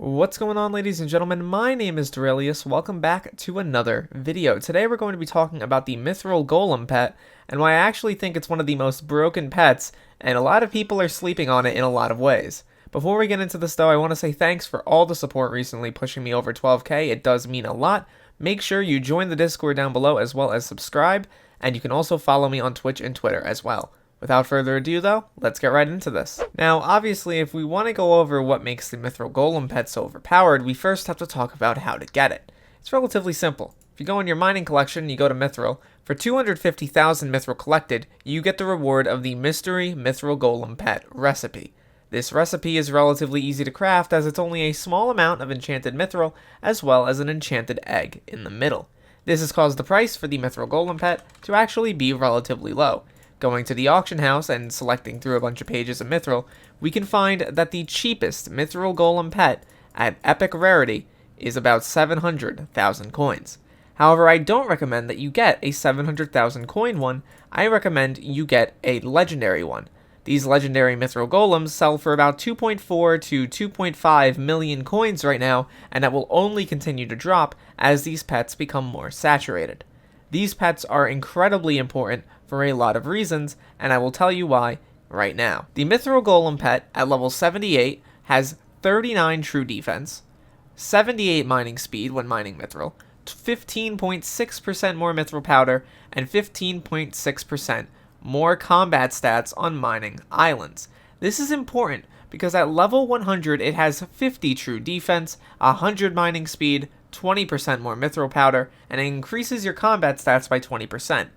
What's going on, ladies and gentlemen? My name is Derailious. Welcome back to another video. Today we're going to be talking about the Mithril Golem pet and why I actually think it's one of the most broken pets, and a lot of people are sleeping on it in a lot of ways. Before we get into this though, I want to say thanks for all the support recently, pushing me over 12k. It does mean a lot. Make sure you join the Discord down below as well as subscribe, and you can also follow me on Twitch and Twitter as well. Without further ado though, let's get right into this. Now, obviously, if we want to go over what makes the Mithril Golem pet so overpowered, we first have to talk about how to get it. It's relatively simple. If you go in your mining collection, you go to Mithril. For 250,000 Mithril collected, you get the reward of the Mystery Mithril Golem pet recipe. This recipe is relatively easy to craft as it's only a small amount of enchanted mithril as well as an enchanted egg in the middle. This has caused the price for the Mithril Golem pet to actually be relatively low. Going to the auction house and selecting through a bunch of pages of mithril, we can find that the cheapest Mithril Golem pet at epic rarity is about 700,000 coins. However, I don't recommend that you get a 700,000 coin one. I recommend you get a legendary one. These legendary Mithril Golems sell for about 2.4 to 2.5 million coins right now, and that will only continue to drop as these pets become more saturated. These pets are incredibly important for a lot of reasons, and I will tell you why right now. The Mithril Golem pet at level 78 has 39 true defense, 78 mining speed when mining mithril, 15.6% more mithril powder, and 15.6% more combat stats on mining islands. This is important because at level 100 it has 50 true defense, 100 mining speed, 20% more mithril powder, and it increases your combat stats by 20%.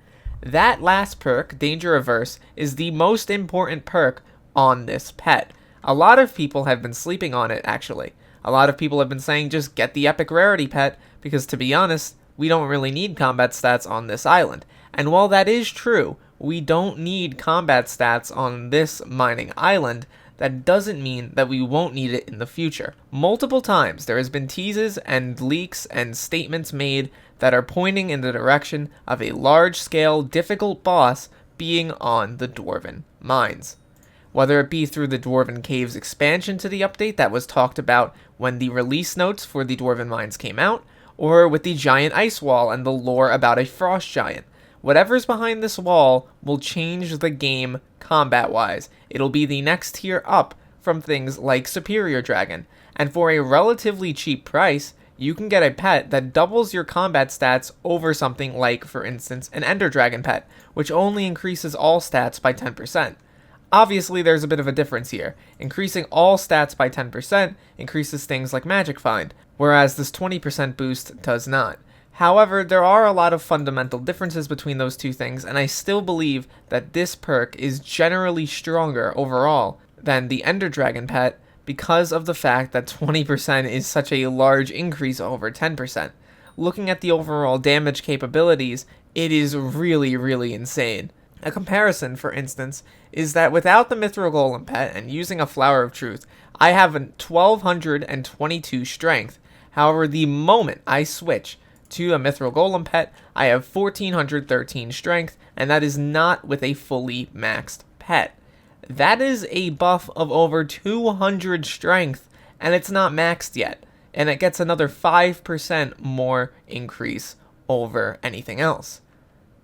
That last perk, Danger Averse, is the most important perk on this pet. A lot of people have been sleeping on it, actually. A lot of people have been saying just get the epic rarity pet, because to be honest, we don't really need combat stats on this island. And while that is true, we don't need combat stats on this mining island, that doesn't mean that we won't need it in the future. Multiple times there has been teases and leaks and statements made that are pointing in the direction of a large-scale, difficult boss being on the Dwarven mines. Whether it be through the Dwarven Caves expansion to the update that was talked about when the release notes for the Dwarven mines came out, or with the giant ice wall and the lore about a frost giant. Whatever's behind this wall will change the game combat-wise. It'll be the next tier up from things like Superior Dragon, and for a relatively cheap price, you can get a pet that doubles your combat stats over something like, for instance, an Ender Dragon pet, which only increases all stats by 10%. Obviously, there's a bit of a difference here. Increasing all stats by 10% increases things like Magic Find, whereas this 20% boost does not. However, there are a lot of fundamental differences between those two things, and I still believe that this perk is generally stronger overall than the Ender Dragon pet because of the fact that 20% is such a large increase over 10%. Looking at the overall damage capabilities, it is really insane. A comparison, for instance, is that without the Mithril Golem pet and using a Flower of Truth, I have a 1222 strength. However, the moment I switch to a Mithril Golem pet, I have 1413 strength, and that is not with a fully maxed pet. That is a buff of over 200 strength, and it's not maxed yet, and it gets another 5% more increase over anything else.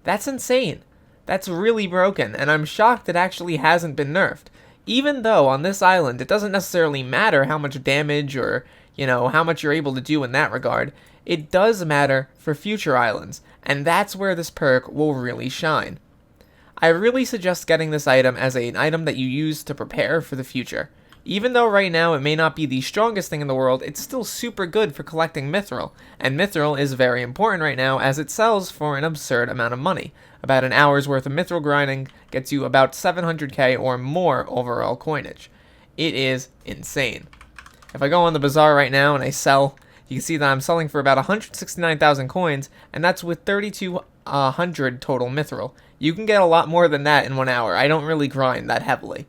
That's insane. That's really broken, and I'm shocked it actually hasn't been nerfed. Even though on this island it doesn't necessarily matter how much damage or, how much you're able to do in that regard, it does matter for future islands, and that's where this perk will really shine. I really suggest getting this item as an item that you use to prepare for the future. Even though right now it may not be the strongest thing in the world, it's still super good for collecting mithril, and mithril is very important right now as it sells for an absurd amount of money. About an hour's worth of mithril grinding gets you about 700k or more overall coinage. It is insane. If I go on the bazaar right now and I sell, you can see that I'm selling for about 169,000 coins, and that's with 3,200 total mithril. You can get a lot more than that in 1 hour. I don't really grind that heavily.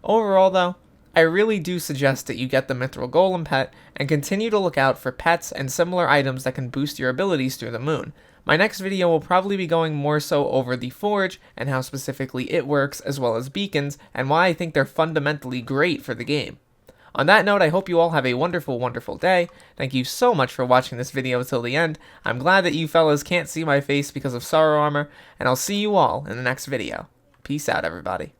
Overall though, I really do suggest that you get the Mithril Golem pet and continue to look out for pets and similar items that can boost your abilities through the moon. My next video will probably be going more so over the Forge and how specifically it works, as well as beacons and why I think they're fundamentally great for the game. On that note, I hope you all have a wonderful, wonderful day. Thank you so much for watching this video till the end. I'm glad that you fellas can't see my face because of sorrow armor, and I'll see you all in the next video. Peace out, everybody.